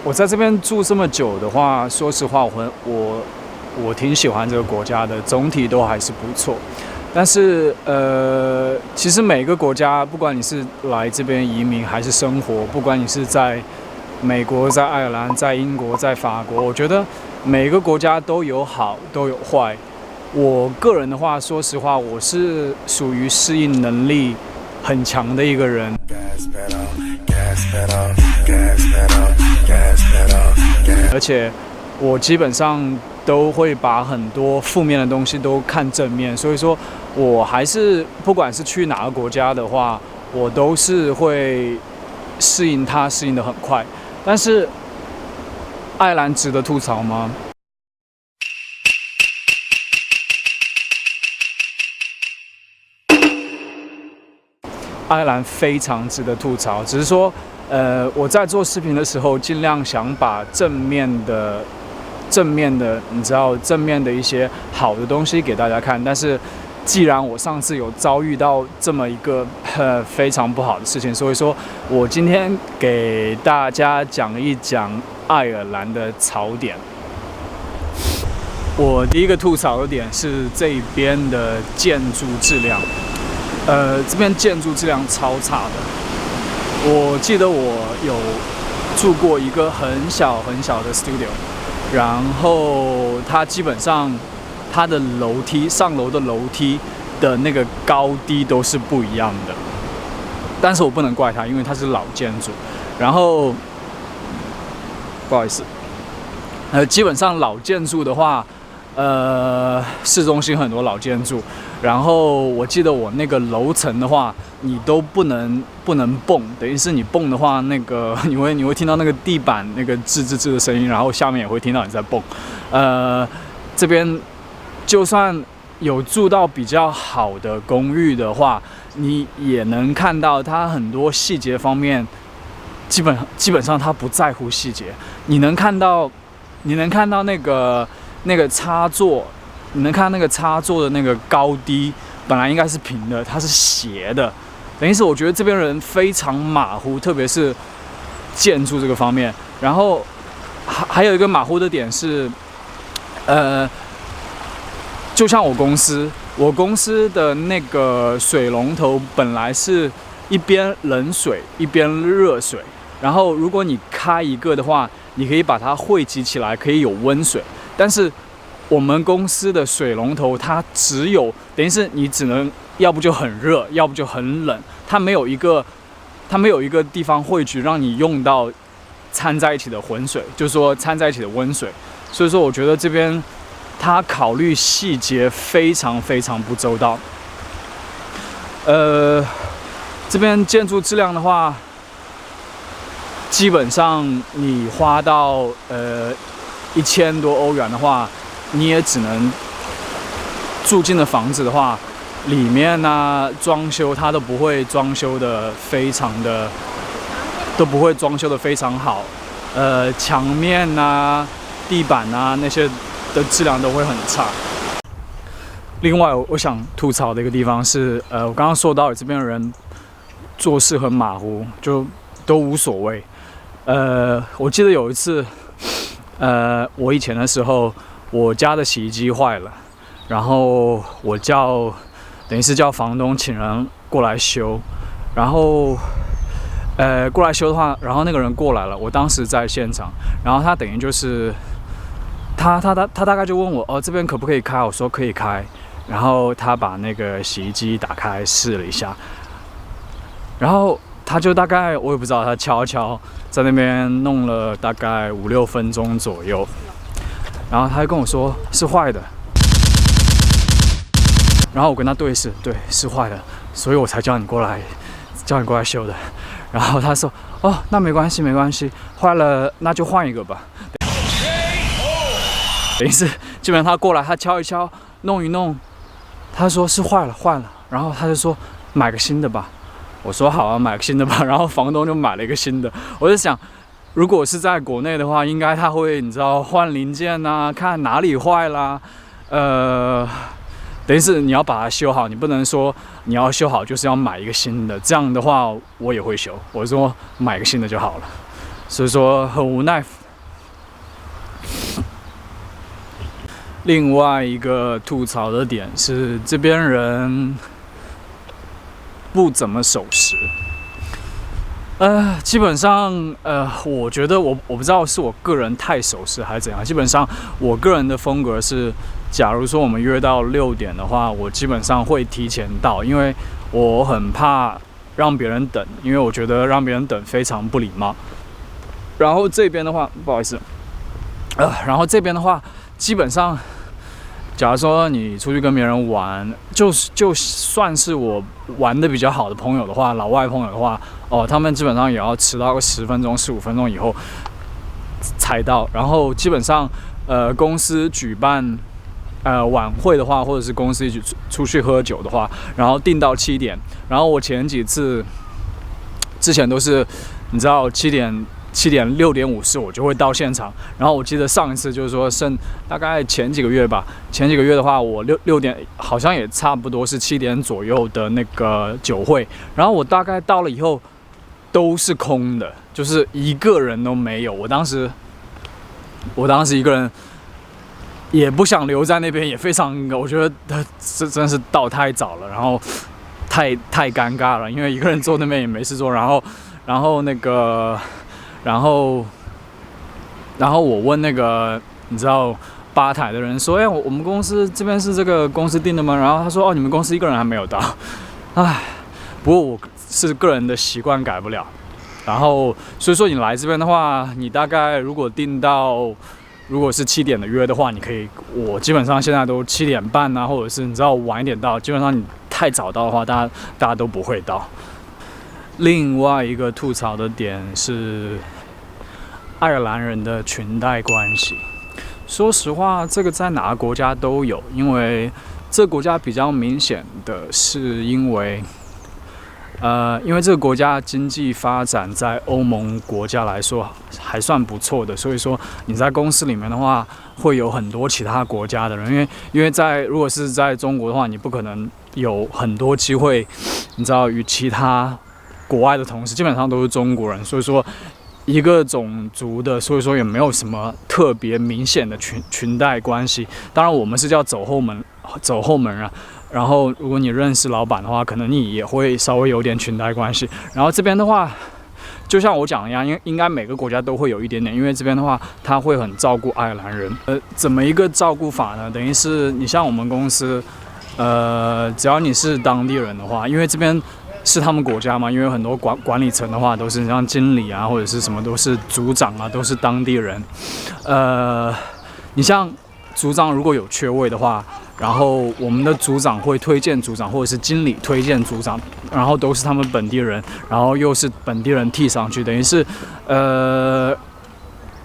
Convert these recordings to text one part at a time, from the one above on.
我在这边住这么久的话，说实话，我挺喜欢这个国家的，总体都还是不错。但是其实每个国家，不管你是来这边移民还是生活，不管你是在美国、在爱尔兰、在英国、在法国，我觉得每个国家都有好，都有坏。我个人的话，说实话，我是属于适应能力很强的一个人。而且我基本上都会把很多负面的东西都看正面，所以说我还是不管是去哪个国家的话，我都是会适应它，适应得很快。但是爱尔兰值得吐槽吗？爱尔兰非常值得吐槽，只是说，我在做视频的时候，尽量想把正面的，你知道，正面的一些好的东西给大家看。但是，既然我上次有遭遇到这么一个非常不好的事情，所以说我今天给大家讲一讲爱尔兰的槽点。我第一个吐槽的点是这边的建筑质量。这边建筑质量超差的。我记得我有住过一个很小的 studio， 然后它基本上它的楼梯上楼的楼梯的那个高低都是不一样的。但是我不能怪它，因为它是老建筑。然后不好意思，基本上老建筑的话，市中心很多老建筑。然后我记得我那个楼层的话，你都不能蹦，等于是你蹦的话，那个你会听到那个地板那个吱吱吱的声音，然后下面也会听到你在蹦。这边就算有住到比较好的公寓的话，你也能看到它很多细节方面，基本上它不在乎细节。你能看到那个插座。你能看那个插座的那个高低，本来应该是平的，它是斜的，等于是我觉得这边人非常马虎，特别是建筑这个方面。然后还有一个马虎的点是，就像我公司的那个水龙头本来是一边冷水一边热水，然后如果你开一个的话，你可以把它汇集起来，可以有温水，但是我们公司的水龙头它只有，等于是你只能要不就很热，要不就很冷，它没有一个地方汇聚让你用到掺在一起的浑水，就是说掺在一起的温水。所以说我觉得这边它考虑细节非常不周到。这边建筑质量的话，基本上你花到1000多欧元的话，你也只能住进的房子的话，里面啊装修它都不会装修的非常好，墙面啊、地板啊那些的质量都会很差。另外，我想吐槽的一个地方是，我刚刚说到这边的人做事很马虎，就都无所谓。我记得有一次，我以前的时候。我家的洗衣机坏了，然后我等于是叫房东请人过来修，然后过来修的话，然后那个人过来了，我当时在现场，然后他等于就是他大概就问我，这边可不可以开？我说可以开，然后他把那个洗衣机打开试了一下，然后他就大概我也不知道，他悄悄在那边弄了大概5、6分钟左右。然后他就跟我说是坏的，然后我跟他对视，对，是坏的，所以我才叫你过来修的。然后他说，那没关系，坏了那就换一个吧。等于是基本上他过来，他敲一敲，弄一弄，他说是坏了，然后他就说买个新的吧。我说好啊，买个新的吧。然后房东就买了一个新的。我就想，如果是在国内的话，应该他会你知道换零件啊，看哪里坏啦，等于是你要把它修好，你不能说你要修好就是要买一个新的，这样的话我也会修。我说买个新的就好了。所以说很无奈。另外一个吐槽的点是，这边人不怎么守时。基本上，我觉得我不知道是我个人太守时还是怎样。基本上，我个人的风格是，假如说我们约到6点的话，我基本上会提前到，因为我很怕让别人等，因为我觉得让别人等非常不礼貌。然后这边的话，不好意思，然后这边的话，基本上，假如说你出去跟别人玩，就算是我玩的比较好的朋友的话，老外朋友的话，他们基本上也要迟到个10分钟、15分钟以后才到。然后基本上，公司举办晚会的话，或者是公司一起出去喝酒的话，然后定到7点。然后我前几次之前都是，你知道6点54我就会到现场。然后我记得上一次就是说大概前几个月吧，前几个月的话，我6点好像也差不多是7点左右的那个酒会。然后我大概到了以后都是空的，就是一个人都没有。我当时一个人也不想留在那边，也非常，我觉得这真的是到太早了，然后太尴尬了，因为一个人坐那边也没事做。然后我问那个你知道吧台的人说，我们公司这边是这个公司订的吗？然后他说，你们公司一个人还没有到。不过我是个人的习惯改不了。然后所以说你来这边的话，你大概如果是7点的约的话，你可以，我基本上现在都7点半啊，或者是你知道晚一点到，基本上你太早到的话，大家都不会到。另外一个吐槽的点是爱尔兰人的裙带关系。说实话，这个在哪个国家都有，因为这个国家比较明显的是因为这个国家经济发展在欧盟国家来说还算不错的，所以说你在公司里面的话，会有很多其他国家的人，因为如果是在中国的话，你不可能有很多机会，你知道与其他国外的同事基本上都是中国人，所以说一个种族的，所以说也没有什么特别明显的裙带关系。当然我们是叫走后门啊。然后如果你认识老板的话，可能你也会稍微有点裙带关系。然后这边的话，就像我讲的一样，应该每个国家都会有一点点，因为这边的话，他会很照顾爱尔兰人。怎么一个照顾法呢？等于是你像我们公司，只要你是当地人的话，因为这边是他们国家嘛，因为很多管理层的话都是像经理啊，或者是什么都是组长啊，都是当地人。你像组长如果有缺位的话，然后我们的组长会推荐组长，或者是经理推荐组长，然后都是他们本地人，然后又是本地人替上去，等于是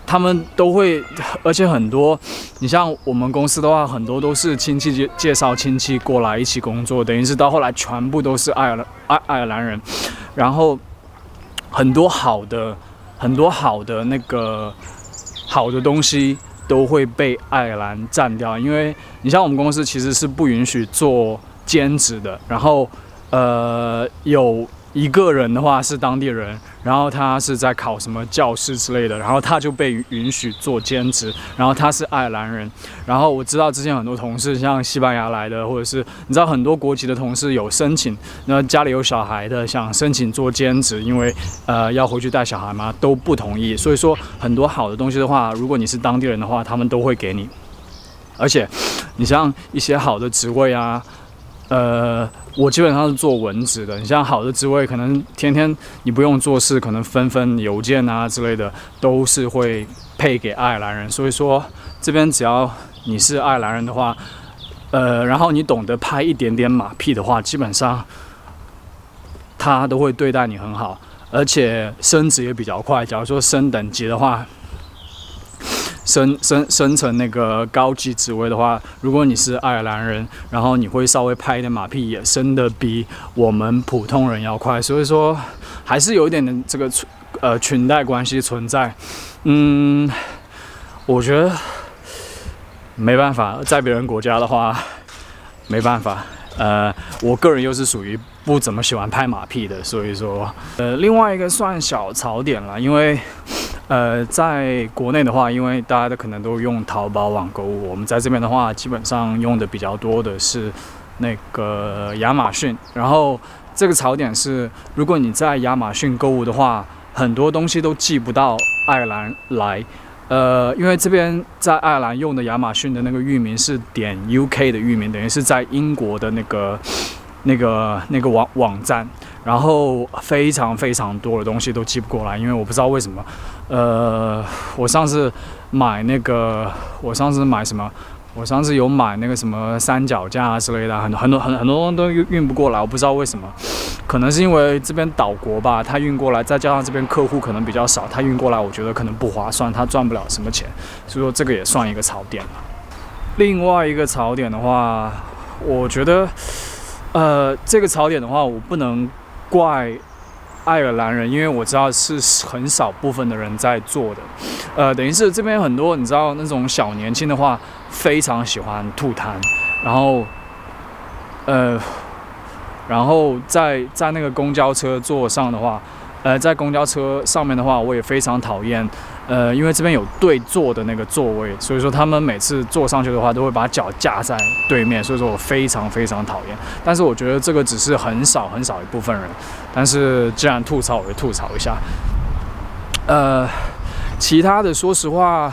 他们都会，而且很多，你像我们公司的话，很多都是亲戚介绍亲戚过来一起工作，等于是到后来全部都是爱尔兰人，然后很多好的那个好的东西都会被爱尔兰占掉，因为你像我们公司其实是不允许做兼职的，然后有一个人的话是当地人，然后他是在考什么教师之类的，然后他就被允许做兼职，然后他是爱尔兰人。然后我知道之前很多同事像西班牙来的，或者是你知道很多国籍的同事有申请，那家里有小孩的想申请做兼职，因为要回去带小孩嘛，都不同意。所以说很多好的东西的话，如果你是当地人的话，他们都会给你。而且你像一些好的职位啊，我基本上是做文职的。你像好的职位，可能天天你不用做事，可能分邮件啊之类的，都是会配给爱尔兰人。所以说这边只要你是爱尔兰人的话，然后你懂得拍一点点马屁的话，基本上他都会对待你很好，而且升职也比较快。假如说升等级的话，升成那个高级职位的话，如果你是爱尔兰人，然后你会稍微拍一点马屁，也升得比我们普通人要快。所以说还是有一点的这个裙带关系存在。我觉得没办法，在别人国家的话没办法。我个人又是属于不怎么喜欢拍马屁的，所以说另外一个算小槽点了，因为在国内的话，因为大家都可能都用淘宝网购物，我们在这边的话，基本上用的比较多的是那个亚马逊。然后这个槽点是，如果你在亚马逊购物的话，很多东西都寄不到爱尔兰来。因为这边在爱尔兰用的亚马逊的那个域名是.UK 的域名，等于是在英国的那个网站，然后非常非常多的东西都寄不过来，因为我不知道为什么。我上次有买那个什么三脚架啊之类的，很多东西都运不过来，我不知道为什么。可能是因为这边岛国吧，它运过来，再加上这边客户可能比较少，它运过来我觉得可能不划算，它赚不了什么钱，所以说这个也算一个槽点。另外一个槽点的话，我觉得，这个槽点的话，我不能怪爱尔兰人，因为我知道是很少部分的人在做的。等于是这边很多你知道那种小年轻的话，非常喜欢吐痰，然后在那个公交车座上的话，在公交车上面的话，我也非常讨厌，因为这边有对坐的那个座位，所以说他们每次坐上去的话，都会把脚架在对面，所以说我非常非常讨厌。但是我觉得这个只是很少一部分人，但是既然吐槽，我就吐槽一下。其他的说实话。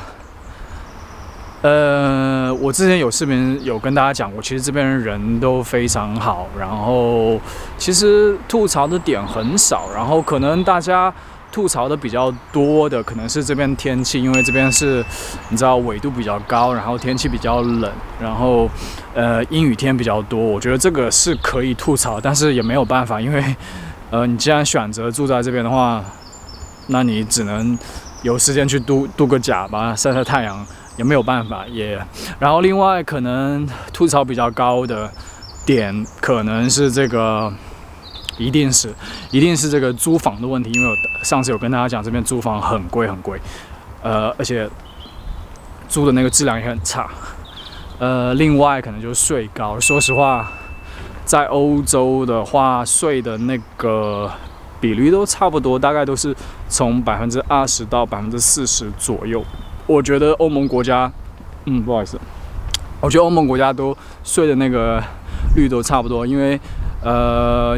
我之前有视频有跟大家讲过，其实这边人都非常好，然后其实吐槽的点很少，然后可能大家吐槽的比较多的可能是这边天气，因为这边是你知道纬度比较高，然后天气比较冷，然后阴雨天比较多，我觉得这个是可以吐槽，但是也没有办法，因为你既然选择住在这边的话，那你只能有时间去度个假吧，晒晒太阳。也没有办法，然后另外可能吐槽比较高的点，可能是这个，一定是这个租房的问题，因为我上次有跟大家讲，这边租房很贵，而且租的那个质量也很差，另外可能就是税高，说实话，在欧洲的话，税的那个比率都差不多，大概都是从20%到40%左右。我觉得欧盟国家，不好意思，我觉得欧盟国家都税的那个率都差不多，因为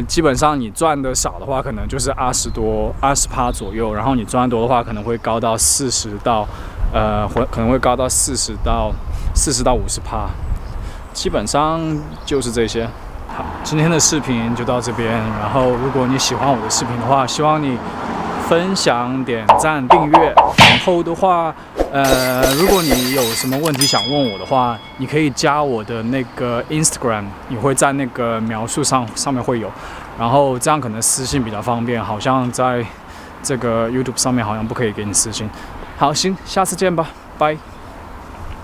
基本上你赚的少的话，可能就是20%左右，然后你赚多的话，可能会高到40%到50%，基本上就是这些。好，今天的视频就到这边，然后如果你喜欢我的视频的话，希望你分享、点赞、订阅。然后的话，如果你有什么问题想问我的话，你可以加我的那个 Instagram， 你会在那个描述上面会有。然后这样可能私信比较方便，好像在这个 YouTube 上面好像不可以给你私信。好，行，下次见吧，拜。